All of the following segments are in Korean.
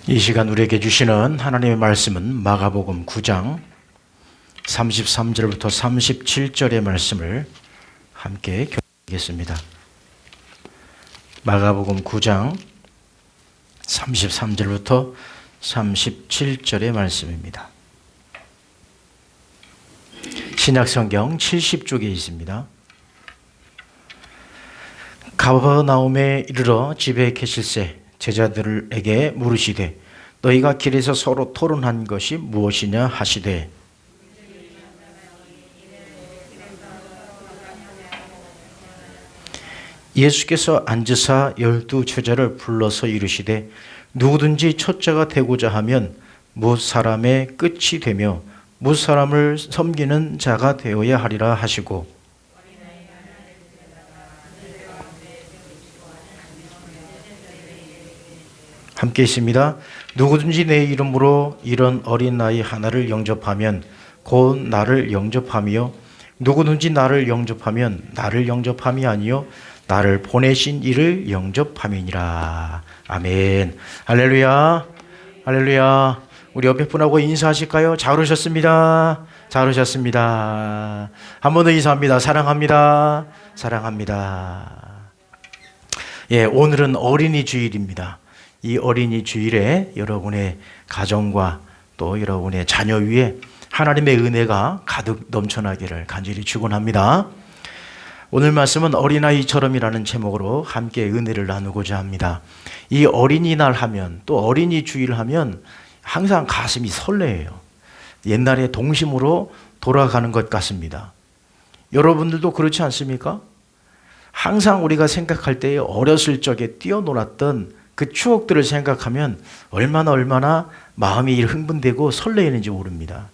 이 시간 우리에게 주시는 하나님의 말씀은 마가복음 9장 33절부터 37절의 말씀을 함께 교독하겠습니다. 마가복음 9장 33절부터 37절의 말씀입니다. 신약성경 70쪽에 있습니다. 가버나움에 이르러 집에 계실새 제자들에게 물으시되 너희가 길에서 서로 토론한 것이 무엇이냐 하시되 예수께서 앉으사 12 제자를 불러서 이르시되 누구든지 첫째가 되고자 하면 뭇 사람의 끝이 되며 뭇 사람을 섬기는 자가 되어야 하리라 하시고 함께 있습니다. 누구든지 내 이름으로 이런 어린 아이 하나를 영접하면 곧 나를 영접하며 누구든지 나를 영접하면 나를 영접함이 아니요 나를 보내신 이를 영접함이니라. 아멘. 할렐루야. 할렐루야. 우리 옆에 분하고 인사하실까요? 잘 오셨습니다. 잘 오셨습니다. 한 번 더 인사합니다. 사랑합니다. 사랑합니다. 예, 오늘은 어린이 주일입니다. 이 어린이 주일에 여러분의 가정과 또 여러분의 자녀 위에 하나님의 은혜가 가득 넘쳐나기를 간절히 축원합니다. 오늘 말씀은 어린아이처럼이라는 제목으로 함께 은혜를 나누고자 합니다. 이 어린이날 하면 또 어린이 주일 하면 항상 가슴이 설레요. 옛날의 동심으로 돌아가는 것 같습니다. 여러분들도 그렇지 않습니까? 항상 우리가 생각할 때에 어렸을 적에 뛰어놀았던 그 추억들을 생각하면 얼마나 마음이 흥분되고 설레이는지 모릅니다.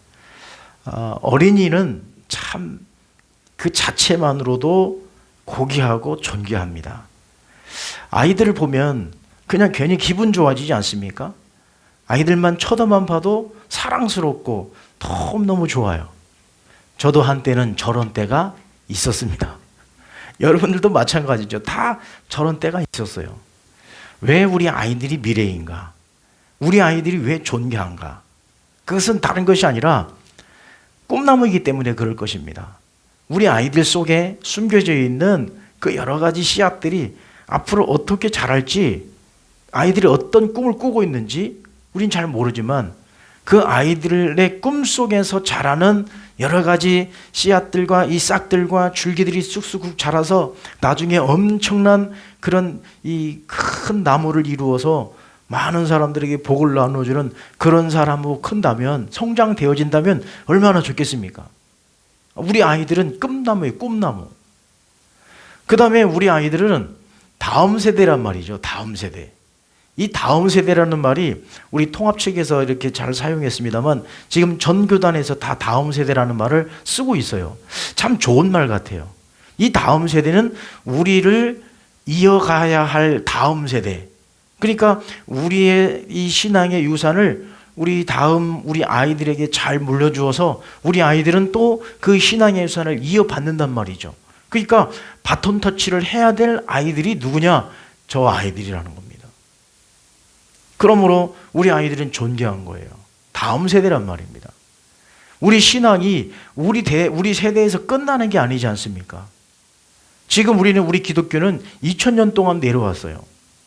어린이는 참 그 자체만으로도 고귀하고 존귀합니다. 아이들을 보면 그냥 괜히 기분 좋아지지 않습니까? 아이들만 쳐다만 봐도 사랑스럽고 너무너무 좋아요. 저도 한때는 저런 때가 있었습니다. 여러분들도 마찬가지죠. 다 저런 때가 있었어요. 왜 우리 아이들이 미래인가? 우리 아이들이 왜 존귀한가? 그것은 다른 것이 아니라 꿈나무이기 때문에 그럴 것입니다. 우리 아이들 속에 숨겨져 있는 그 여러 가지 씨앗들이 앞으로 어떻게 자랄지, 아이들이 어떤 꿈을 꾸고 있는지 우린 잘 모르지만 그 아이들의 꿈 속에서 자라는 여러 가지 씨앗들과 이 싹들과 줄기들이 쑥쑥 자라서 나중에 엄청난 그런 이 큰 나무를 이루어서 많은 사람들에게 복을 나눠주는 그런 사람으로 큰다면, 성장되어진다면 얼마나 좋겠습니까? 우리 아이들은 꿈나무예요, 꿈나무. 그 다음에 우리 아이들은 다음 세대란 말이죠. 다음 세대. 이 다음 세대라는 말이 우리 통합책에서 이렇게 잘 사용했습니다만 지금 전교단에서 다 다음 세대라는 말을 쓰고 있어요. 참 좋은 말 같아요. 이 다음 세대는 우리를 이어가야 할 다음 세대. 그러니까 우리의 이 신앙의 유산을 우리 아이들에게 잘 물려주어서 우리 아이들은 또 그 신앙의 유산을 이어받는단 말이죠. 그러니까 바톤 터치를 해야 될 아이들이 누구냐? 저 아이들이라는 겁니다. 그러므로 우리 아이들은 존귀한 거예요. 다음 세대란 말입니다. 우리 신앙이 우리 세대에서 끝나는 게 아니지 않습니까? 지금 우리 기독교는 2000년 동안 내려왔어요.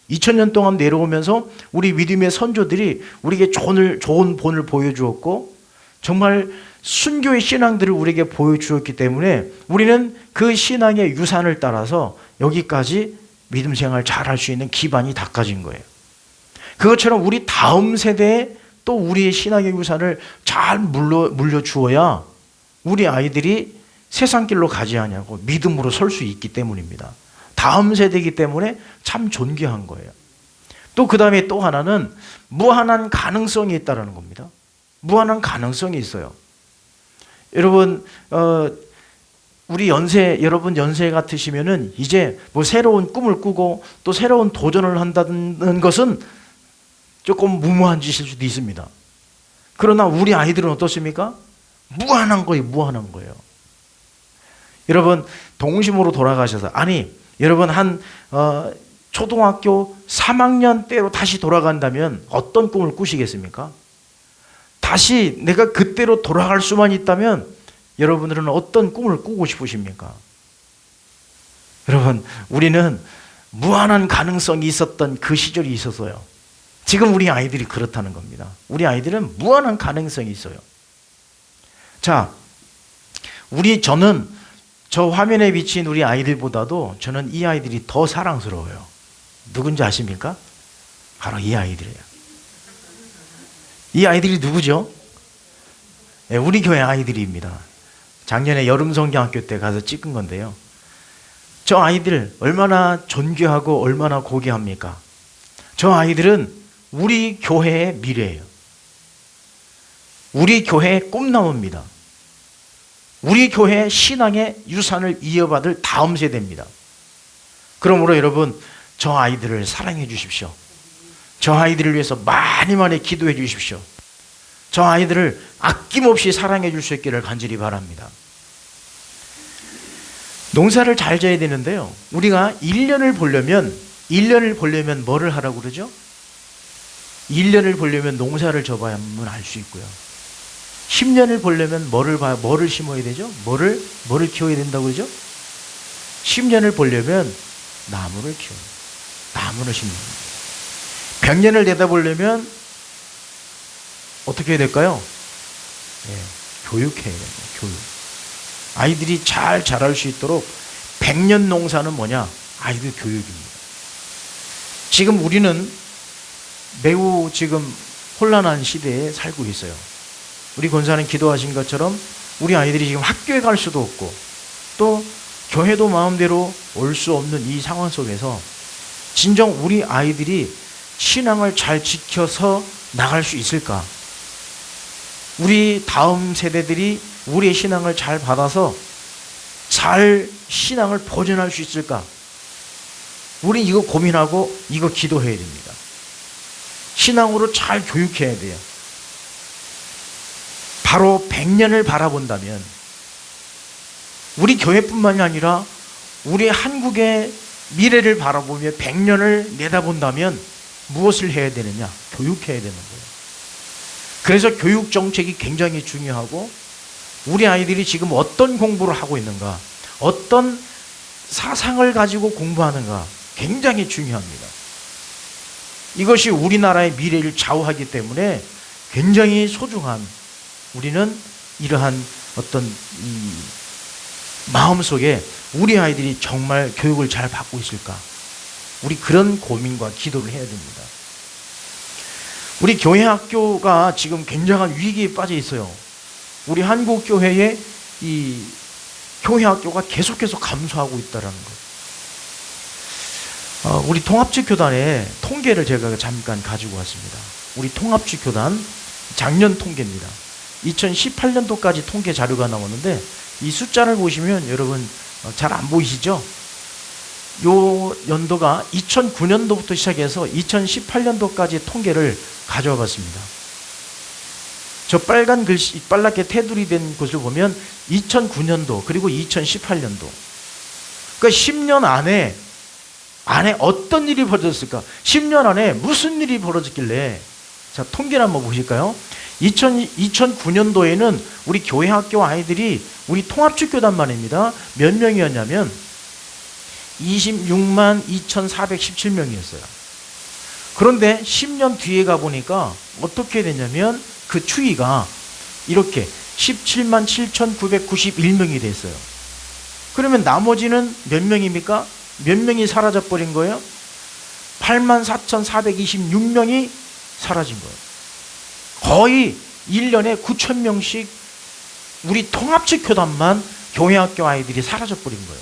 2000년 동안 내려오면서 우리 믿음의 선조들이 우리에게 좋은 본을 보여주었고 정말 순교의 신앙들을 우리에게 보여주었기 때문에 우리는 그 신앙의 유산을 따라서 여기까지 믿음 생활 잘할 수 있는 기반이 닦아진 거예요. 그것처럼 우리 다음 세대에 또 우리의 신앙의 유산을 잘 물려주어야 우리 아이들이 세상 길로 가지 아니하고 믿음으로 설 수 있기 때문입니다. 다음 세대이기 때문에 참 존귀한 거예요. 또 그 다음에 또 하나는 무한한 가능성이 있다는 겁니다. 무한한 가능성이 있어요. 여러분, 여러분 연세 같으시면은 이제 뭐 새로운 꿈을 꾸고 또 새로운 도전을 한다는 것은 조금 무모한 짓일 수도 있습니다. 그러나 우리 아이들은 어떻습니까? 무한한 거예요, 무한한 거예요. 여러분, 동심으로 돌아가셔서, 여러분 초등학교 3학년 때로 다시 돌아간다면 어떤 꿈을 꾸시겠습니까? 다시 내가 그때로 돌아갈 수만 있다면 여러분들은 어떤 꿈을 꾸고 싶으십니까? 여러분, 우리는 무한한 가능성이 있었던 그 시절이 있어서요. 지금 우리 아이들이 그렇다는 겁니다. 우리 아이들은 무한한 가능성이 있어요. 자, 저는 저 화면에 비친 우리 아이들보다도 저는 이 아이들이 더 사랑스러워요. 누군지 아십니까? 바로 이 아이들이에요. 이 아이들이 누구죠? 네, 우리 교회 아이들입니다. 작년에 여름성경학교 때 가서 찍은 건데요. 저 아이들 얼마나 존귀하고 얼마나 고귀합니까? 저 아이들은 우리 교회의 미래예요. 우리 교회의 꿈나무입니다. 우리 교회의 신앙의 유산을 이어받을 다음 세대입니다. 그러므로 여러분, 저 아이들을 사랑해 주십시오. 저 아이들을 위해서 많이 많이 기도해 주십시오. 저 아이들을 아낌없이 사랑해 줄 수 있기를 간절히 바랍니다. 농사를 잘 져야 되는데요. 우리가 1년을 보려면 뭐를 하라고 그러죠? 1년을 보려면 농사를 져봐야만 알 수 있고요. 10년을 보려면 뭐를 심어야 되죠? 뭐를 키워야 된다고 그러죠? 10년을 보려면 나무를 키워요. 나무를 심는 거예요. 100년을 내다보려면 어떻게 해야 될까요? 예, 교육해야 됩니다. 교육. 아이들이 잘 자랄 수 있도록 100년 농사는 뭐냐? 아이들 교육입니다. 지금 우리는 매우 지금 혼란한 시대에 살고 있어요. 우리 권사님 기도하신 것처럼 우리 아이들이 지금 학교에 갈 수도 없고 또 교회도 마음대로 올 수 없는 이 상황 속에서 진정 우리 아이들이 신앙을 잘 지켜서 나갈 수 있을까? 우리 다음 세대들이 우리의 신앙을 잘 받아서 잘 신앙을 보존할 수 있을까? 우리 이거 고민하고 이거 기도해야 됩니다. 신앙으로 잘 교육해야 돼요. 바로 100년을 바라본다면 우리 교회뿐만이 아니라 우리 한국의 미래를 바라보며 100년을 내다본다면 무엇을 해야 되느냐? 교육해야 되는 거예요. 그래서 교육 정책이 굉장히 중요하고 우리 아이들이 지금 어떤 공부를 하고 있는가, 어떤 사상을 가지고 공부하는가 굉장히 중요합니다. 이것이 우리나라의 미래를 좌우하기 때문에 굉장히 소중한, 우리는 이러한 어떤 이 마음속에 우리 아이들이 정말 교육을 잘 받고 있을까, 우리 그런 고민과 기도를 해야 됩니다. 우리 교회 학교가 지금 굉장한 위기에 빠져 있어요. 우리 한국 교회의 이 교회 학교가 계속해서 감소하고 있다는 것. 우리 통합주 교단의 통계를 제가 잠깐 가지고 왔습니다. 우리 통합주 교단 작년 통계입니다. 2018년도까지 통계 자료가 나오는데 이 숫자를 보시면 여러분 잘 안 보이시죠? 요 연도가 2009년도부터 시작해서 2018년도까지 통계를 가져와 봤습니다. 저 빨간 글씨, 빨갛게 테두리 된 곳을 보면 2009년도 그리고 2018년도. 그러니까 10년 안에 어떤 일이 벌어졌을까? 10년 안에 무슨 일이 벌어졌길래? 자, 통계를 한번 보실까요? 2009년도에는 우리 교회 학교 아이들이 우리 통합주 교단만입니다. 몇 명이었냐면 26만 2,417명이었어요. 그런데 10년 뒤에 가보니까 어떻게 됐냐면 그 추이가 이렇게 17만 7,991명이 됐어요. 그러면 나머지는 몇 명입니까? 몇 명이 사라져버린 거예요? 8만 4,426명이 사라진 거예요. 거의 1년에 9,000명씩 우리 통합식 교단만 교회학교 아이들이 사라져버린 거예요.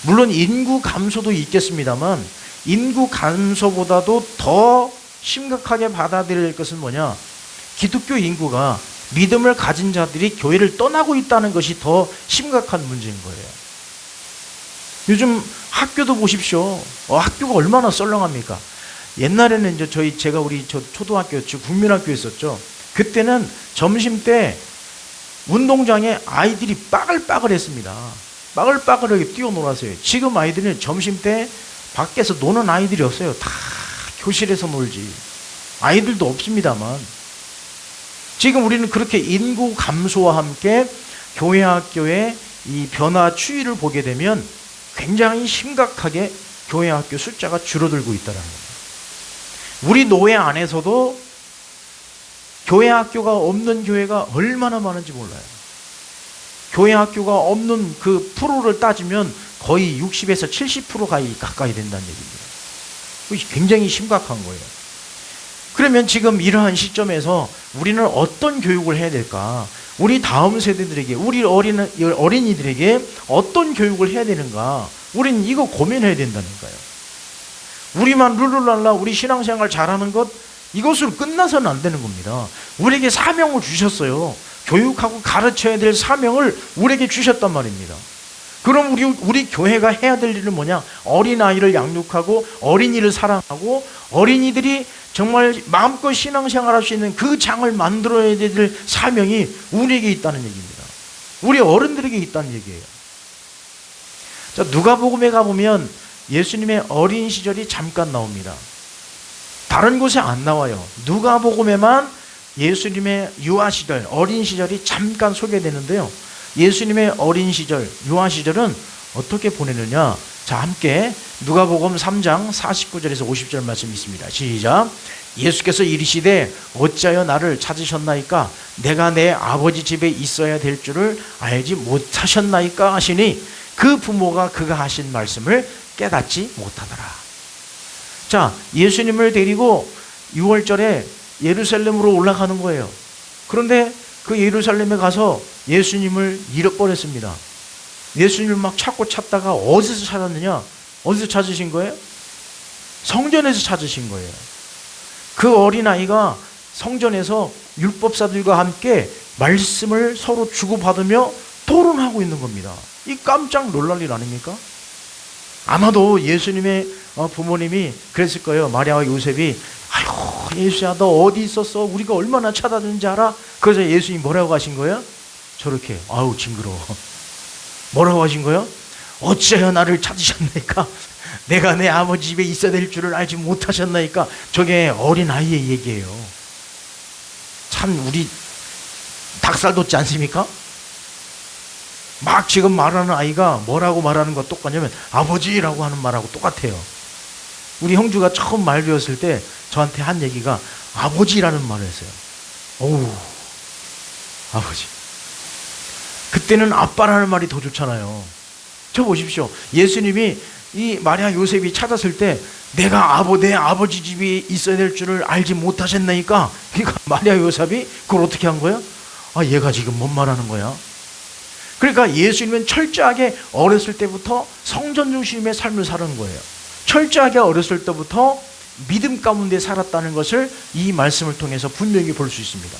물론 인구 감소도 있겠습니다만 인구 감소보다도 더 심각하게 받아들여야 될 것은 뭐냐? 기독교 인구가, 믿음을 가진 자들이 교회를 떠나고 있다는 것이 더 심각한 문제인 거예요. 요즘 학교도 보십시오. 학교가 얼마나 썰렁합니까? 옛날에는 이제 제가 우리 초등학교였죠. 국민학교였었죠. 그때는 점심 때 운동장에 아이들이 빠글빠글했습니다. 빠글빠글하게 뛰어놀았어요. 지금 아이들은 점심 때 밖에서 노는 아이들이 없어요. 다 교실에서 놀지. 아이들도 없습니다만. 지금 우리는 그렇게 인구 감소와 함께 교회 학교의 이 변화 추이를 보게 되면 굉장히 심각하게 교회 학교 숫자가 줄어들고 있다는 겁니다. 우리 노회 안에서도 교회 학교가 없는 교회가 얼마나 많은지 몰라요. 교회 학교가 없는 그 프로를 따지면 거의 60에서 70% 가까이 된다는 얘기입니다. 그것이 굉장히 심각한 거예요. 그러면 지금 이러한 시점에서 우리는 어떤 교육을 해야 될까? 우리 다음 세대들에게, 우리 어린이들에게 어떤 교육을 해야 되는가? 우리는 이거 고민해야 된다니까요. 우리만 룰루랄라 우리 신앙생활 잘하는 것, 이것으로 끝나서는 안 되는 겁니다. 우리에게 사명을 주셨어요. 교육하고 가르쳐야 될 사명을 우리에게 주셨단 말입니다. 그럼 우리 교회가 해야 될 일은 뭐냐? 어린아이를 양육하고 어린이를 사랑하고 어린이들이 정말 마음껏 신앙생활할 수 있는 그 장을 만들어야 될 사명이 우리에게 있다는 얘기입니다. 우리 어른들에게 있다는 얘기예요. 자, 누가복음에 가보면 예수님의 어린 시절이 잠깐 나옵니다. 다른 곳에 안 나와요. 누가복음에만 예수님의 유아 시절, 어린 시절이 잠깐 소개되는데요. 예수님의 어린 시절, 유아 시절은 어떻게 보내느냐? 자, 함께 누가복음 3장 49절에서 50절 말씀이 있습니다. 시작. 예수께서 이르시되 어찌하여 나를 찾으셨나이까? 내가 내 아버지 집에 있어야 될 줄을 알지 못하셨나이까? 하시니 그 부모가 그가 하신 말씀을 깨닫지 못하더라. 자, 예수님을 데리고 6월절에 예루살렘으로 올라가는 거예요. 그런데 그 예루살렘에 가서 예수님을 잃어버렸습니다. 예수님을 막 찾다가 어디서 찾았느냐? 어디서 찾으신 거예요? 성전에서 찾으신 거예요. 그 어린아이가 성전에서 율법사들과 함께 말씀을 서로 주고받으며 토론하고 있는 겁니다. 이 깜짝 놀랄 일 아닙니까? 아마도 예수님의 부모님이 그랬을 거예요. 마리아와 요셉이 아이고 예수야 너 어디 있었어? 우리가 얼마나 찾아줬는지 알아? 그래서 예수님이 뭐라고 하신 거예요? 저렇게 아우 징그러워. 뭐라고 하신 거예요? 어찌하여 나를 찾으셨나이까? 내가 내 아버지 집에 있어야 될 줄을 알지 못하셨나이까? 저게 어린아이의 얘기예요. 참 우리 닭살 돋지 않습니까? 막 지금 말하는 아이가 뭐라고 말하는 거 똑같냐면 아버지라고 하는 말하고 똑같아요. 우리 형주가 처음 말 배웠을 때 저한테 한 얘기가 아버지라는 말을 했어요. 어우, 아버지. 그때는 아빠라는 말이 더 좋잖아요. 저 보십시오. 예수님이 이 마리아 요셉이 찾았을 때 내가 내 아버지 집에 있어야 될 줄을 알지 못하셨나니까 그러니까 마리아 요셉이 그걸 어떻게 한 거야? 아, 얘가 지금 뭔 말하는 거야? 그러니까 예수님은 철저하게 어렸을 때부터 성전 중심의 삶을 사는 거예요. 철저하게 어렸을 때부터 믿음 가운데 살았다는 것을 이 말씀을 통해서 분명히 볼 수 있습니다.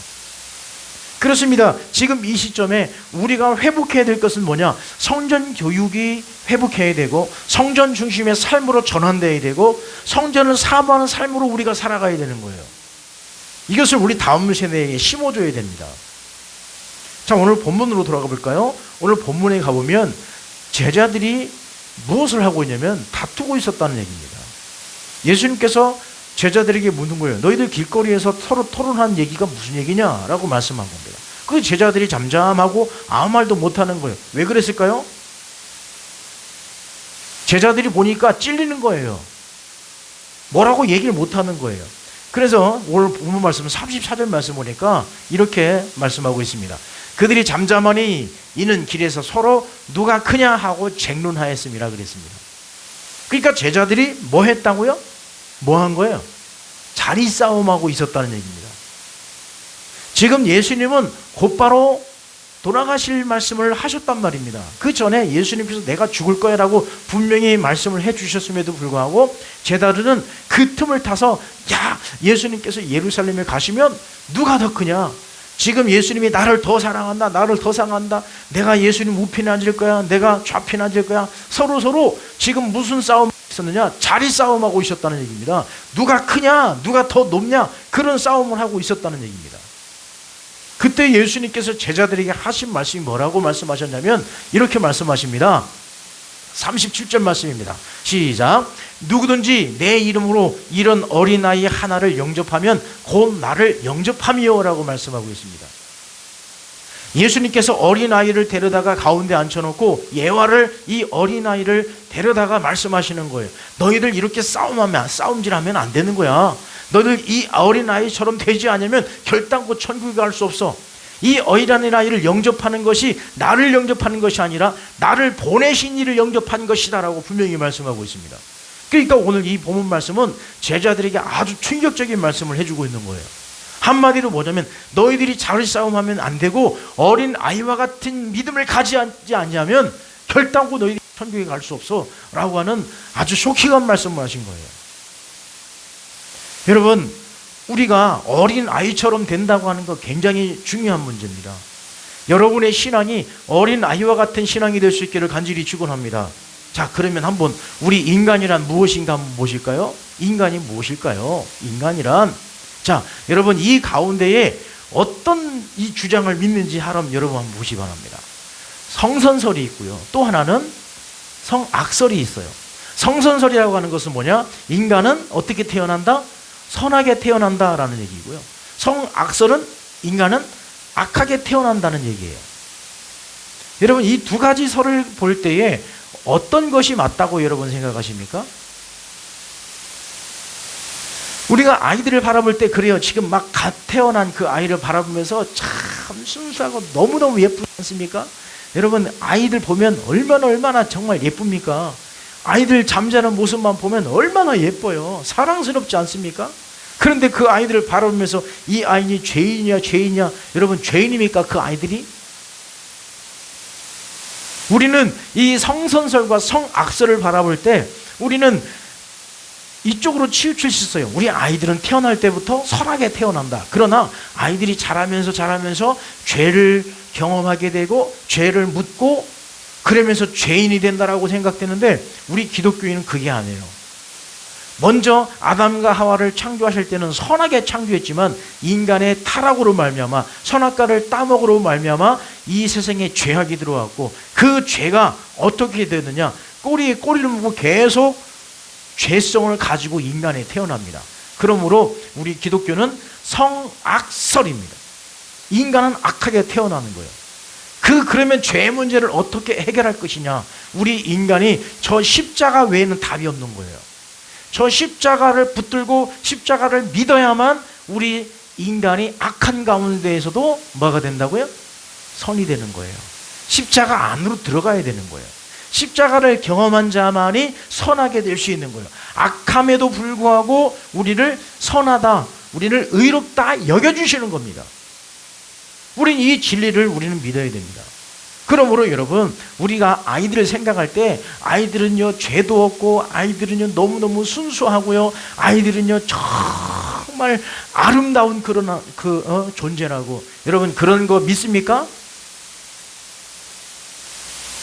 그렇습니다. 지금 이 시점에 우리가 회복해야 될 것은 뭐냐? 성전 교육이 회복해야 되고 성전 중심의 삶으로 전환되어야 되고 성전을 사모하는 삶으로 우리가 살아가야 되는 거예요. 이것을 우리 다음 세대에게 심어줘야 됩니다. 자, 오늘 본문으로 돌아가 볼까요? 오늘 본문에 가보면 제자들이 무엇을 하고 있냐면 다투고 있었다는 얘기입니다. 예수님께서 제자들에게 묻는 거예요. 너희들 길거리에서 서로 토론한 얘기가 무슨 얘기냐? 라고 말씀한 겁니다. 그 제자들이 잠잠하고 아무 말도 못하는 거예요. 왜 그랬을까요? 제자들이 보니까 찔리는 거예요. 뭐라고 얘기를 못하는 거예요. 그래서 오늘 본문 말씀 34절 말씀 보니까 이렇게 말씀하고 있습니다. 그들이 잠잠하니 이는 길에서 서로 누가 크냐 하고 쟁론하였음이라 그랬습니다. 그러니까 제자들이 뭐 했다고요? 뭐 한 거예요? 자리 싸움하고 있었다는 얘기입니다. 지금 예수님은 곧바로 돌아가실 말씀을 하셨단 말입니다. 그 전에 예수님께서 내가 죽을 거야 라고 분명히 말씀을 해주셨음에도 불구하고 제자들은 그 틈을 타서 야, 예수님께서 예루살렘에 가시면 누가 더 크냐? 지금 예수님이 나를 더 사랑한다, 나를 더 사랑한다, 내가 예수님 우편에 앉을 거야, 내가 좌편에 앉을 거야. 서로 지금 무슨 싸움이 있었느냐? 자리 싸움하고 있었다는 얘기입니다. 누가 크냐, 누가 더 높냐, 그런 싸움을 하고 있었다는 얘기입니다. 그때 예수님께서 제자들에게 하신 말씀이 뭐라고 말씀하셨냐면 이렇게 말씀하십니다. 37절 말씀입니다. 시작. 누구든지 내 이름으로 이런 어린아이 하나를 영접하면 곧 나를 영접함이요 라고 말씀하고 있습니다. 예수님께서 어린아이를 데려다가 가운데 앉혀놓고 예화를 이 어린아이를 데려다가 말씀하시는 거예요. 너희들 이렇게 싸움질하면 안 되는 거야. 너희들 이 어린아이처럼 되지 않으면 결단코 천국에 갈 수 없어. 이 어린아이를 영접하는 것이 나를 영접하는 것이 아니라 나를 보내신 이를 영접한 것이다 라고 분명히 말씀하고 있습니다. 그러니까 오늘 이 본문 말씀은 제자들에게 아주 충격적인 말씀을 해주고 있는 거예요. 한마디로 뭐냐면 너희들이 자기 싸움하면 안 되고 어린 아이와 같은 믿음을 가지지 않냐면 결단코 너희들이 천국에 갈 수 없어 라고 하는 아주 쇼킹한 말씀을 하신 거예요. 여러분, 우리가 어린 아이처럼 된다고 하는 거 굉장히 중요한 문제입니다. 여러분의 신앙이 어린 아이와 같은 신앙이 될 수 있기를 간절히 축원합니다. 자, 그러면 한번 우리 인간이란 무엇인가 한번 보실까요? 인간이 무엇일까요? 인간이란, 자, 여러분 이 가운데에 어떤 이 주장을 믿는지 여러분 한번 보시기 바랍니다. 성선설이 있고요. 또 하나는 성악설이 있어요. 성선설이라고 하는 것은 뭐냐? 인간은 어떻게 태어난다? 선하게 태어난다라는 얘기고요. 성악설은 인간은 악하게 태어난다는 얘기예요. 여러분 이 두 가지 설을 볼 때에 어떤 것이 맞다고 여러분 생각하십니까? 우리가 아이들을 바라볼 때 그래요. 지금 막 갓 태어난 그 아이를 바라보면서 참 순수하고 너무너무 예쁘지 않습니까? 여러분 아이들 보면 얼마나 정말 예쁩니까? 아이들 잠자는 모습만 보면 얼마나 예뻐요. 사랑스럽지 않습니까? 그런데 그 아이들을 바라보면서 이 아이는 죄인이냐? 여러분 죄인입니까? 그 아이들이? 우리는 이 성선설과 성악설을 바라볼 때 우리는 이쪽으로 치우칠 수 있어요. 우리 아이들은 태어날 때부터 선하게 태어난다. 그러나 아이들이 자라면서 죄를 경험하게 되고 죄를 묻고 그러면서 죄인이 된다라고 생각되는데 우리 기독교인은 그게 아니에요. 먼저 아담과 하와를 창조하실 때는 선하게 창조했지만 인간의 타락으로 말미암아 선악과를 따먹으로 말미암아 이 세상에 죄악이 들어왔고 그 죄가 어떻게 되느냐? 꼬리에 꼬리를 물고 계속 죄성을 가지고 인간에 태어납니다. 그러므로 우리 기독교는 성악설입니다. 인간은 악하게 태어나는 거예요. 그러면 죄 문제를 어떻게 해결할 것이냐? 우리 인간이 저 십자가 외에는 답이 없는 거예요. 저 십자가를 붙들고 십자가를 믿어야만 우리 인간이 악한 가운데에서도 뭐가 된다고요? 선이 되는 거예요. 십자가 안으로 들어가야 되는 거예요. 십자가를 경험한 자만이 선하게 될 수 있는 거예요. 악함에도 불구하고 우리를 선하다, 우리를 의롭다 여겨주시는 겁니다. 우리는 이 진리를 우리는 믿어야 됩니다. 그러므로 여러분 우리가 아이들을 생각할 때 아이들은요 죄도 없고 아이들은요 너무너무 순수하고요 아이들은요 정말 아름다운 그런 존재라고 여러분 그런 거 믿습니까?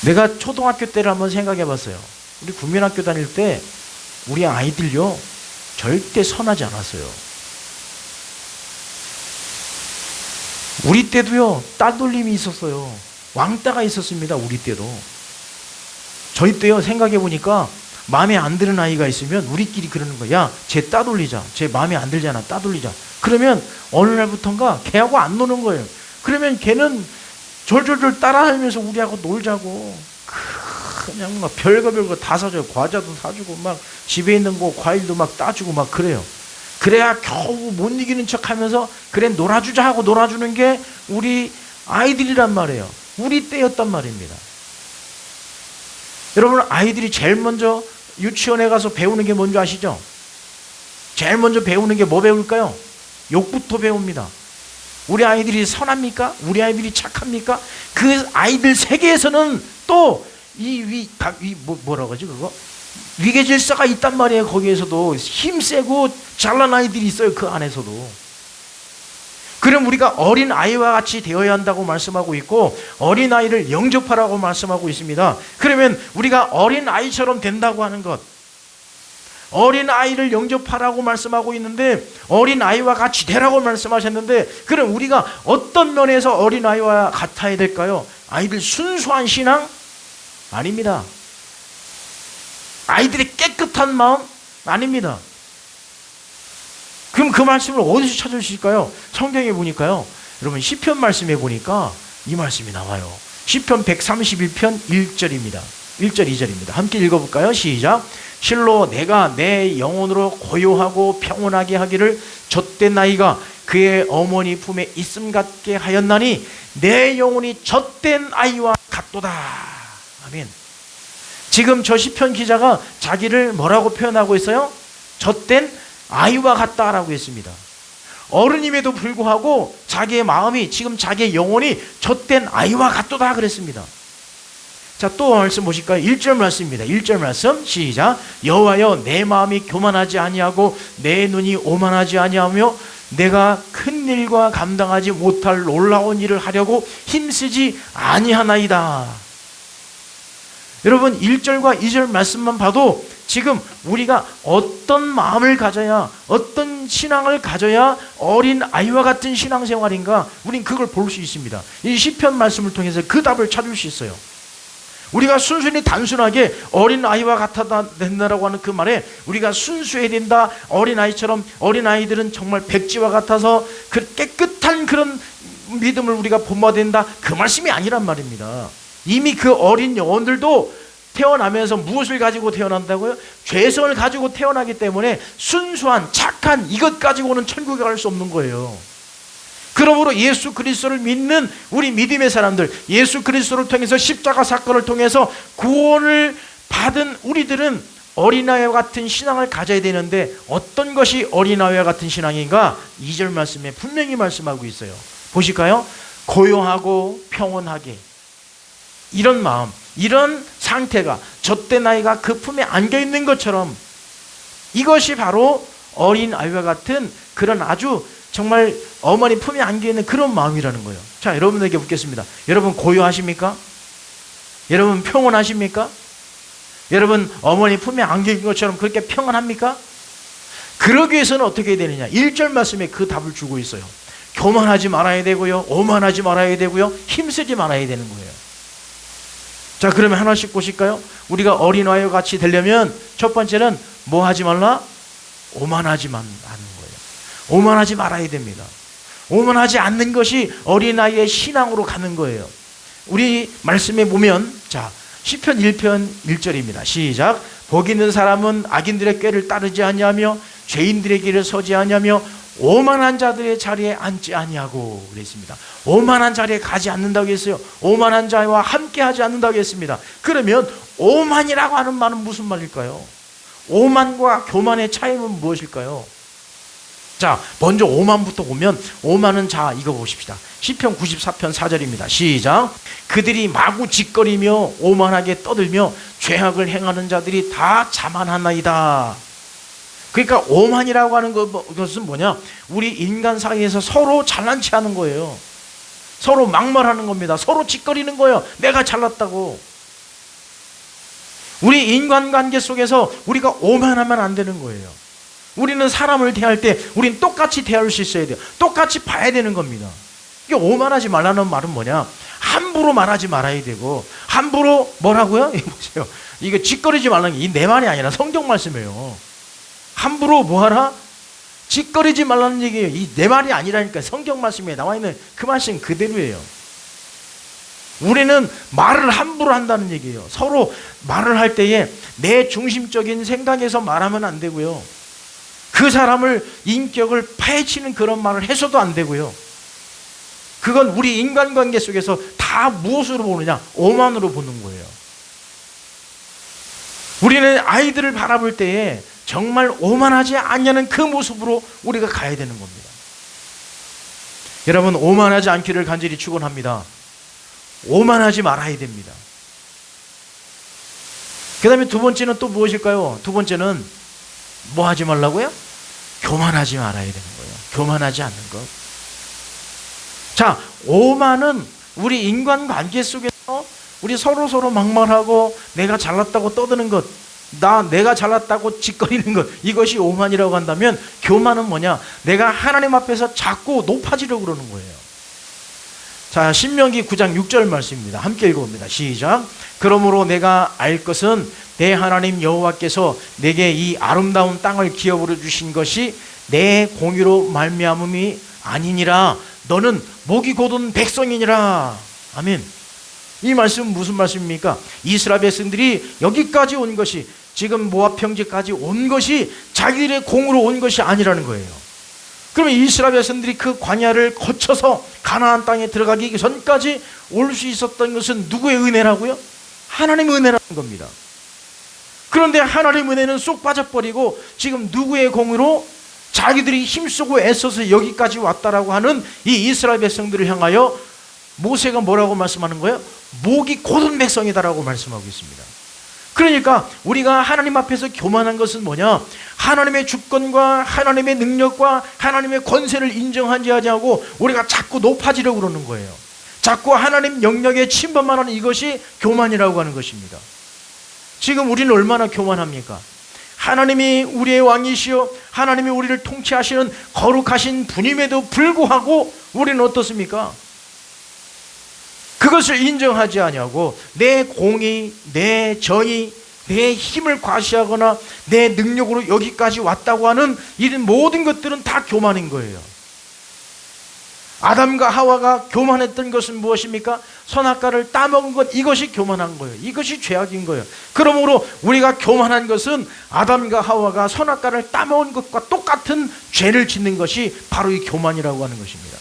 내가 초등학교 때를 한번 생각해 봤어요. 우리 국민학교 다닐 때 우리 아이들요 절대 선하지 않았어요. 우리 때도요 따돌림이 있었어요. 왕따가 있었습니다. 우리 때도. 저희 때요 생각해 보니까 마음에 안 드는 아이가 있으면 우리끼리 그러는 거야. 야, 쟤 따돌리자. 쟤 마음에 안 들잖아. 따돌리자. 그러면 어느 날부턴가 걔하고 안 노는 거예요. 그러면 걔는 졸졸졸 따라하면서 우리하고 놀자고. 그냥 막 별거 다 사줘요. 과자도 사주고 막 집에 있는 거 과일도 막 따주고 막 그래요. 그래야 겨우 못 이기는 척하면서 그래 놀아주자 하고 놀아주는 게 우리 아이들이란 말이에요. 우리 때였단 말입니다. 여러분 아이들이 제일 먼저 유치원에 가서 배우는 게 뭔지 아시죠? 제일 먼저 배우는 게 뭐 배울까요? 욕부터 배웁니다. 우리 아이들이 선합니까? 우리 아이들이 착합니까? 그 아이들 세계에서는 또 뭐라고 하지 그거? 위계 질서가 있단 말이에요. 거기에서도 힘세고 잘난 아이들이 있어요. 그 안에서도. 그럼 우리가 어린 아이와 같이 되어야 한다고 말씀하고 있고 어린 아이를 영접하라고 말씀하고 있습니다. 그러면 우리가 어린 아이처럼 된다고 하는 것, 어린 아이를 영접하라고 말씀하고 있는데 어린 아이와 같이 되라고 말씀하셨는데 그럼 우리가 어떤 면에서 어린 아이와 같아야 될까요? 아이들 순수한 신앙? 아닙니다. 아이들의 깨끗한 마음? 아닙니다. 그럼 그 말씀을 어디서 찾으실까요? 성경에 보니까요, 여러분 시편 말씀에 보니까 이 말씀이 나와요. 시편 131편 1절입니다. 1절 2절입니다. 함께 읽어볼까요? 시작. 실로 내가 내 영혼으로 고요하고 평온하게 하기를 젖된 아이가 그의 어머니 품에 있음 같게 하였나니 내 영혼이 젖된 아이와 같도다. 아멘. 지금 저 시편 기자가 자기를 뭐라고 표현하고 있어요? 젖된 아이와 같다라고 했습니다. 어른임에도 불구하고 자기의 마음이, 지금 자기의 영혼이 젖된 아이와 같도다 그랬습니다. 자, 또 말씀 보실까요? 1절 말씀입니다. 1절 말씀 시작. 여호와여 내 마음이 교만하지 아니하고 내 눈이 오만하지 아니하며 내가 큰 일과 감당하지 못할 놀라운 일을 하려고 힘쓰지 아니하나이다. 여러분 1절과 2절 말씀만 봐도 지금 우리가 어떤 마음을 가져야, 어떤 신앙을 가져야 어린 아이와 같은 신앙생활인가, 우린 그걸 볼 수 있습니다. 이 시편 말씀을 통해서 그 답을 찾을 수 있어요. 우리가 순순히 단순하게 어린 아이와 같아야 된다라고 하는 그 말에 우리가 순수해야 된다, 어린 아이처럼, 어린 아이들은 정말 백지와 같아서 그 깨끗한 그런 믿음을 우리가 본받아야 된다, 그 말씀이 아니란 말입니다. 이미 그 어린 영혼들도 태어나면서 무엇을 가지고 태어난다고요? 죄성을 가지고 태어나기 때문에 순수한 착한 이것 가지고는 천국에 갈 수 없는 거예요. 그러므로 예수 그리스도를 믿는 우리 믿음의 사람들, 예수 그리스도를 통해서 십자가 사건을 통해서 구원을 받은 우리들은 어린아이와 같은 신앙을 가져야 되는데, 어떤 것이 어린아이와 같은 신앙인가? 2절 말씀에 분명히 말씀하고 있어요. 보실까요? 고요하고 평온하게, 이런 마음, 이런 상태가 젖된 아이가 그 품에 안겨있는 것처럼, 이것이 바로 어린아이와 같은 그런 아주 정말 어머니 품에 안겨있는 그런 마음이라는 거예요. 자, 여러분에게 묻겠습니다. 여러분 고요하십니까? 여러분 평온하십니까? 여러분 어머니 품에 안겨있는 것처럼 그렇게 평안합니까? 그러기 위해서는 어떻게 해야 되느냐? 1절 말씀에 그 답을 주고 있어요. 교만하지 말아야 되고요, 오만하지 말아야 되고요, 힘쓰지 말아야 되는 거예요. 자, 그러면 하나씩 보실까요? 우리가 어린아이와 같이 되려면 첫 번째는 뭐 하지 말라? 오만하지만 않는 거예요. 오만하지 말아야 됩니다. 오만하지 않는 것이 어린아이의 신앙으로 가는 거예요. 우리 말씀에 보면, 자, 시편 1편 1절입니다. 시작. 복 있는 사람은 악인들의 꾀를 따르지 아니하며 죄인들의 길을 서지 아니하며 오만한 자들의 자리에 앉지 아니하고 그랬습니다. 오만한 자리에 가지 않는다고 했어요. 오만한 자와 함께 하지 않는다고 했습니다. 그러면 오만이라고 하는 말은 무슨 말일까요? 오만과 교만의 차이는 무엇일까요? 자, 먼저 오만부터 보면, 오만은, 자, 이거 보십시다. 시편 94편 4절입니다. 시작. 그들이 마구 짓거리며 오만하게 떠들며 죄악을 행하는 자들이 다 자만하나이다. 그러니까 오만이라고 하는 것은 뭐냐? 우리 인간 사이에서 서로 잘난 체 하는 거예요. 서로 막말하는 겁니다. 서로 짓거리는 거예요. 내가 잘났다고. 우리 인간관계 속에서 우리가 오만하면 안 되는 거예요. 우리는 사람을 대할 때 우린 똑같이 대할 수 있어야 돼요. 똑같이 봐야 되는 겁니다. 이게 오만하지 말라는 말은 뭐냐? 함부로 말하지 말아야 되고, 함부로 뭐라고요? 이거 보세요. 이거 짓거리지 말라는 게 내 말이 아니라 성경 말씀이에요. 함부로 뭐하라? 짓거리지 말라는 얘기예요. 이 내 말이 아니라니까. 성경 말씀에 나와 있는 그 말씀 그대로예요. 우리는 말을 함부로 한다는 얘기예요. 서로 말을 할 때에 내 중심적인 생각에서 말하면 안 되고요, 그 사람을 인격을 파헤치는 그런 말을 해서도 안 되고요. 그건 우리 인간관계 속에서 다 무엇으로 보느냐? 오만으로 보는 거예요. 우리는 아이들을 바라볼 때에 정말 오만하지 않냐는 그 모습으로 우리가 가야 되는 겁니다. 여러분, 오만하지 않기를 간절히 축원합니다. 오만하지 말아야 됩니다. 그 다음에 두 번째는 또 무엇일까요? 두 번째는 뭐 하지 말라고요? 교만하지 말아야 되는 거예요. 교만하지 않는 것. 자, 오만은 우리 인간관계 속에서 우리 서로 막말하고 내가 잘났다고 떠드는 것, 내가 잘났다고 짓거리는 것, 이것이 오만이라고 한다면, 교만은 뭐냐? 내가 하나님 앞에서 자꾸 높아지려고 그러는 거예요. 자, 신명기 9장 6절 말씀입니다. 함께 읽어봅니다. 시작. 그러므로 내가 알 것은 내 하나님 여호와께서 내게 이 아름다운 땅을 기업으로 주신 것이 내 공의로 말미암음이 아니니라. 너는 목이 곧은 백성이니라. 아멘. 이 말씀은 무슨 말씀입니까? 이스라엘 백성들이 여기까지 온 것이, 지금 모압 평지까지 온 것이 자기들의 공으로 온 것이 아니라는 거예요. 그러면 이스라엘 백성들이 그 광야를 거쳐서 가나안 땅에 들어가기 전까지 올 수 있었던 것은 누구의 은혜라고요? 하나님의 은혜라는 겁니다. 그런데 하나님의 은혜는 쏙 빠져버리고 지금 누구의 공으로? 자기들이 힘쓰고 애써서 여기까지 왔다라고 하는 이 이스라엘 백성들을 향하여 모세가 뭐라고 말씀하는 거예요? 목이 곧은 백성이다라고 말씀하고 있습니다. 그러니까 우리가 하나님 앞에서 교만한 것은 뭐냐? 하나님의 주권과 하나님의 능력과 하나님의 권세를 인정하지 않고 우리가 자꾸 높아지려고 그러는 거예요. 자꾸 하나님 영역에 침범하는 이것이 교만이라고 하는 것입니다. 지금 우리는 얼마나 교만합니까? 하나님이 우리의 왕이시여 하나님이 우리를 통치하시는 거룩하신 분임에도 불구하고 우리는 어떻습니까? 그것을 인정하지 아니하고 내 공의, 내 정의, 내 힘을 과시하거나 내 능력으로 여기까지 왔다고 하는 이런 모든 것들은 다 교만인 거예요. 아담과 하와가 교만했던 것은 무엇입니까? 선악과를 따먹은 것, 이것이 교만한 거예요. 이것이 죄악인 거예요. 그러므로 우리가 교만한 것은 아담과 하와가 선악과를 따먹은 것과 똑같은 죄를 짓는 것이 바로 이 교만이라고 하는 것입니다.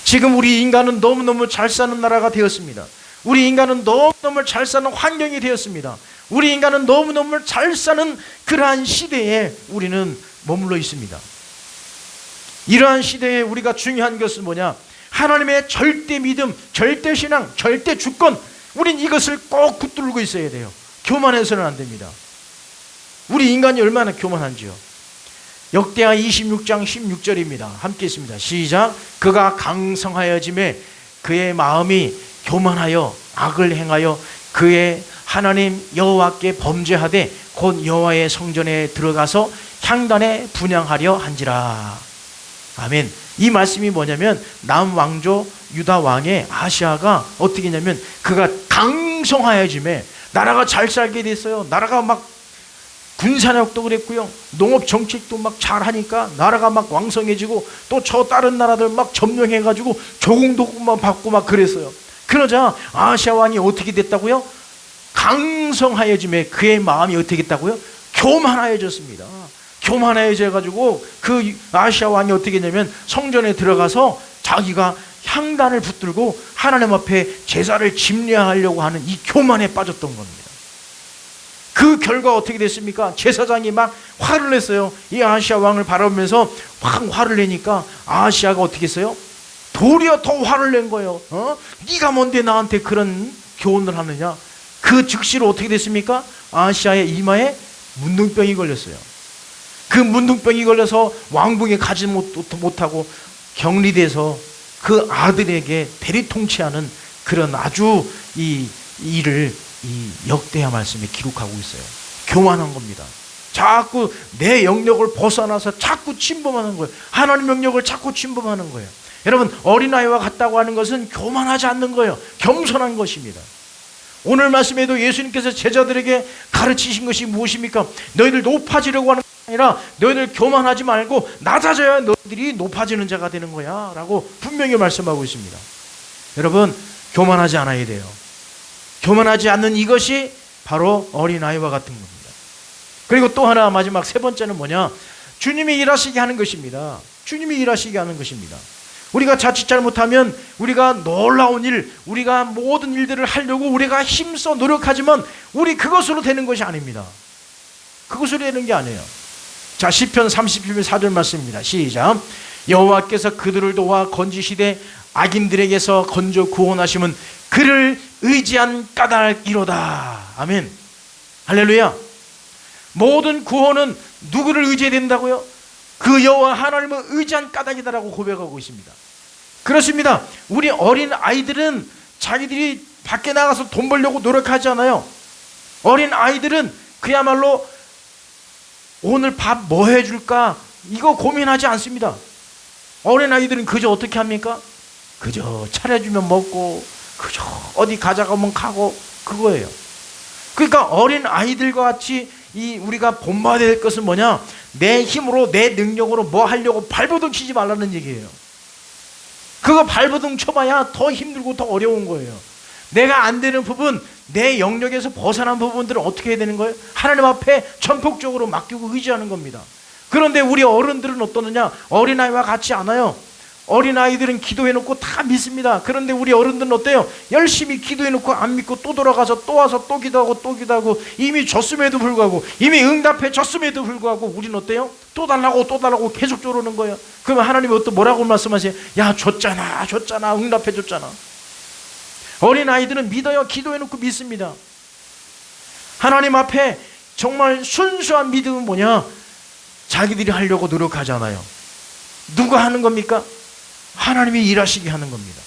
지금 우리 인간은 너무너무 잘 사는 나라가 되었습니다. 우리 인간은 너무너무 잘 사는 환경이 되었습니다. 우리 인간은 너무너무 잘 사는 그러한 시대에 우리는 머물러 있습니다. 이러한 시대에 우리가 중요한 것은 뭐냐? 하나님의 절대 믿음, 절대 신앙, 절대 주권, 우린 이것을 꼭 붙들고 있어야 돼요. 교만해서는 안 됩니다. 우리 인간이 얼마나 교만한지요. 역대하 26장 16절입니다. 함께 있습니다. 시작. 그가 강성하여짐에 그의 마음이 교만하여 악을 행하여 그의 하나님 여호와께 범죄하되 곧 여호와의 성전에 들어가서 향단에 분향하려 한지라. 아멘. 이 말씀이 뭐냐면 남왕조 유다 왕의 아시아가 어떻게 했냐면 그가 강성하여짐에 나라가 잘 살게 됐어요. 나라가 막 군사력도 그랬고요. 농업 정책도 막 잘하니까 나라가 막 왕성해지고 또 저 다른 나라들 막 점령해가지고 조공도 받고 막 그랬어요. 그러자 아시아 왕이 어떻게 됐다고요? 강성하여짐에 그의 마음이 어떻게 됐다고요? 교만하여졌습니다. 교만해져가지고 그 아시아 왕이 어떻게 했냐면 성전에 들어가서 자기가 향단을 붙들고 하나님 앞에 제사를 집례하려고 하는 이 교만에 빠졌던 겁니다. 그 결과 어떻게 됐습니까? 제사장이 막 화를 냈어요. 이 아시아 왕을 바라보면서 확 화를 내니까 아시아가 어떻게 했어요? 도리어 더 화를 낸 거예요. 네가 뭔데 나한테 그런 교훈을 하느냐? 그 즉시로 어떻게 됐습니까? 아시아의 이마에 문둥병이 걸렸어요. 그 문둥병이 걸려서 왕궁에 가지 못하고 격리돼서 그 아들에게 대리 통치하는 그런 아주 이 일을 이 역대하 말씀에 기록하고 있어요. 교만한 겁니다. 자꾸 내 영역을 벗어나서 자꾸 침범하는 거예요. 하나님 영역을 자꾸 침범하는 거예요. 여러분, 어린아이와 같다고 하는 것은 교만하지 않는 거예요. 겸손한 것입니다. 오늘 말씀에도 예수님께서 제자들에게 가르치신 것이 무엇입니까? 너희들 높아지려고 하는 게 아니라 너희들 교만하지 말고 낮아져야 너희들이 높아지는 자가 되는 거야 라고 분명히 말씀하고 있습니다. 여러분, 교만하지 않아야 돼요. 교만하지 않는 이것이 바로 어린아이와 같은 겁니다. 그리고 또 하나, 마지막 세 번째는 뭐냐? 주님이 일하시게 하는 것입니다. 주님이 일하시게 하는 것입니다. 우리가 자칫 잘못하면 우리가 놀라운 일, 우리가 모든 일들을 하려고 우리가 힘써 노력하지만 우리 그것으로 되는 것이 아닙니다. 그것으로 되는 게 아니에요. 자, 시편 30편 4절 말씀입니다. 시작. 여호와께서 그들을 도와 건지시되 악인들에게서 건져 구원하심은 그를 의지한 까닭이로다. 아멘. 할렐루야. 모든 구원은 누구를 의지해야 된다고요? 그 여호와 하나님을 의지한 까닭이다라고 고백하고 있습니다. 그렇습니다. 우리 어린 아이들은 자기들이 밖에 나가서 돈 벌려고 노력하지 않아요. 어린 아이들은 그야말로 오늘 밥 뭐 해줄까 이거 고민하지 않습니다. 어린 아이들은 그저 어떻게 합니까? 그저 차려주면 먹고 그저 어디 가자고 하면 가고 그거예요. 그러니까 어린 아이들과 같이 우리가 본받아야 될 것은 뭐냐? 내 힘으로 내 능력으로 뭐 하려고 발버둥 치지 말라는 얘기예요. 그거 발버둥 쳐봐야 더 힘들고 더 어려운 거예요. 내가 안 되는 부분, 내 영역에서 벗어난 부분들은 어떻게 해야 되는 거예요? 하나님 앞에 전폭적으로 맡기고 의지하는 겁니다. 그런데 우리 어른들은 어떠느냐? 어린아이와 같지 않아요. 어린아이들은 기도해놓고 다 믿습니다. 그런데 우리 어른들은 어때요? 열심히 기도해놓고 안 믿고 또 돌아가서 또 와서 또 기도하고 또 기도하고, 이미 줬음에도 불구하고, 이미 응답해 줬음에도 불구하고 우리는 어때요? 또 달라고 또 달라고 계속 조르는 거예요. 그러면 하나님이 뭐라고 말씀하세요? 야, 줬잖아, 응답해 줬잖아. 어린아이들은 믿어요. 기도해놓고 믿습니다. 하나님 앞에 정말 순수한 믿음은 뭐냐? 자기들이 하려고 노력하잖아요. 누가 하는 겁니까? 하나님이 일하시게 하는 겁니다.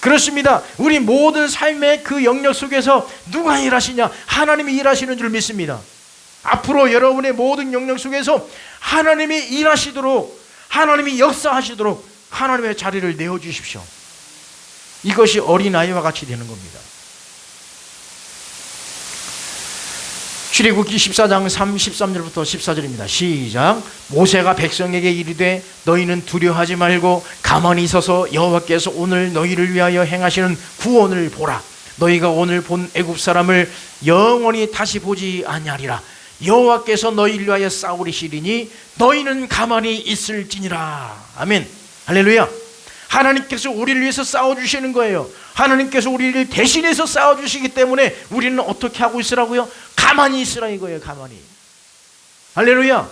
그렇습니다. 우리 모든 삶의 그 영역 속에서 누가 일하시냐? 하나님이 일하시는 줄 믿습니다. 앞으로 여러분의 모든 영역 속에서 하나님이 일하시도록, 하나님이 역사하시도록 하나님의 자리를 내어주십시오. 이것이 어린아이와 같이 되는 겁니다. 출애굽기 14장 13절부터 14절입니다. 시작. 모세가 백성에게 이르되 너희는 두려워하지 말고 가만히 있어서 여호와께서 오늘 너희를 위하여 행하시는 구원을 보라. 너희가 오늘 본 애굽 사람을 영원히 다시 보지 아니하리라. 여호와께서 너희를 위하여 싸우리시리니 너희는 가만히 있을지니라. 아멘. 할렐루야. 하나님께서 우리를 위해서 싸워주시는 거예요. 하나님께서 우리를 대신해서 싸워주시기 때문에 우리는 어떻게 하고 있으라고요? 가만히 있으라 이거예요. 가만히. 할렐루야.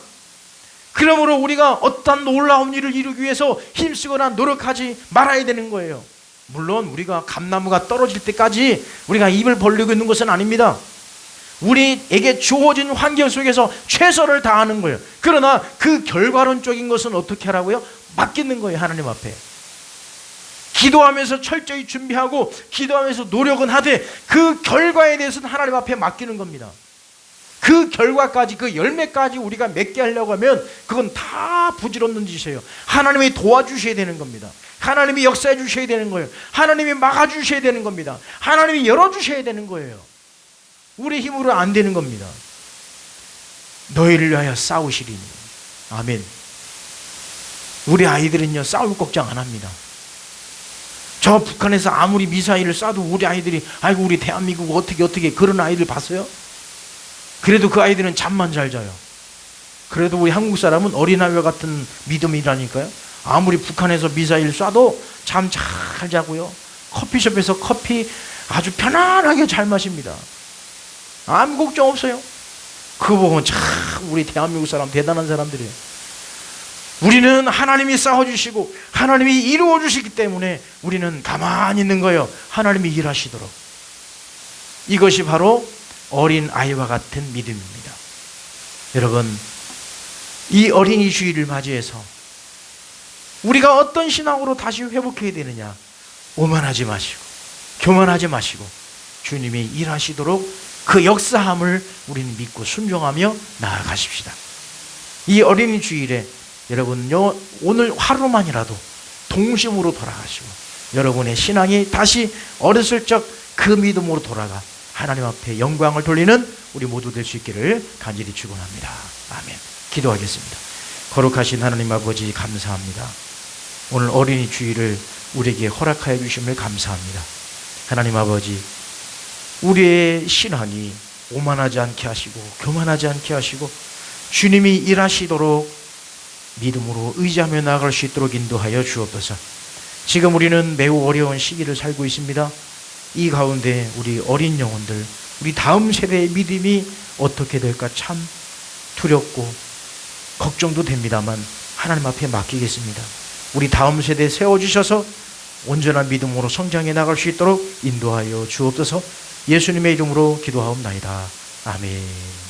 그러므로 우리가 어떤 놀라운 일을 이루기 위해서 힘쓰거나 노력하지 말아야 되는 거예요. 물론 우리가 감나무가 떨어질 때까지 우리가 입을 벌리고 있는 것은 아닙니다. 우리에게 주어진 환경 속에서 최선을 다하는 거예요. 그러나 그 결과론적인 것은 어떻게 하라고요? 맡기는 거예요. 하나님 앞에. 기도하면서 철저히 준비하고 기도하면서 노력은 하되 그 결과에 대해서는 하나님 앞에 맡기는 겁니다. 그 결과까지, 그 열매까지 우리가 맺게 하려고 하면 그건 다 부질없는 짓이에요. 하나님이 도와주셔야 되는 겁니다. 하나님이 역사해 주셔야 되는 거예요. 하나님이 막아주셔야 되는 겁니다. 하나님이 열어주셔야 되는 거예요. 우리 힘으로 안 되는 겁니다. 너희를 위하여 싸우시리니. 아멘. 우리 아이들은요, 싸울 걱정 안 합니다. 저 북한에서 아무리 미사일을 쏴도 우리 아이들이 아이고 우리 대한민국 어떻게 그런 아이들 봤어요? 그래도 그 아이들은 잠만 잘 자요. 그래도 우리 한국 사람은 어린아이와 같은 믿음이라니까요. 아무리 북한에서 미사일 쏴도 잠 잘 자고요. 커피숍에서 커피 아주 편안하게 잘 마십니다. 아무 걱정 없어요. 그거 보면 참 우리 대한민국 사람 대단한 사람들이에요. 우리는 하나님이 싸워주시고 하나님이 이루어주시기 때문에 우리는 가만히 있는 거예요. 하나님이 일하시도록. 이것이 바로 어린 아이와 같은 믿음입니다. 여러분, 이 어린이 주일을 맞이해서 우리가 어떤 신앙으로 다시 회복해야 되느냐? 오만하지 마시고 교만하지 마시고 주님이 일하시도록 그 역사함을 우리는 믿고 순종하며 나아가십시다. 이 어린이 주일에 여러분요, 오늘 하루만이라도 동심으로 돌아가시고 여러분의 신앙이 다시 어렸을 적 그 믿음으로 돌아가 하나님 앞에 영광을 돌리는 우리 모두 될 수 있기를 간절히 축원합니다. 아멘. 기도하겠습니다. 거룩하신 하나님 아버지, 감사합니다. 오늘 어린이 주일을 우리에게 허락하여 주심을 감사합니다. 하나님 아버지, 우리의 신앙이 오만하지 않게 하시고 교만하지 않게 하시고 주님이 일하시도록 믿음으로 의지하며 나아갈 수 있도록 인도하여 주옵소서. 지금 우리는 매우 어려운 시기를 살고 있습니다. 이 가운데 우리 어린 영혼들, 우리 다음 세대의 믿음이 어떻게 될까 참 두렵고 걱정도 됩니다만 하나님 앞에 맡기겠습니다. 우리 다음 세대에 세워주셔서 온전한 믿음으로 성장해 나갈 수 있도록 인도하여 주옵소서. 예수님의 이름으로 기도하옵나이다. 아멘.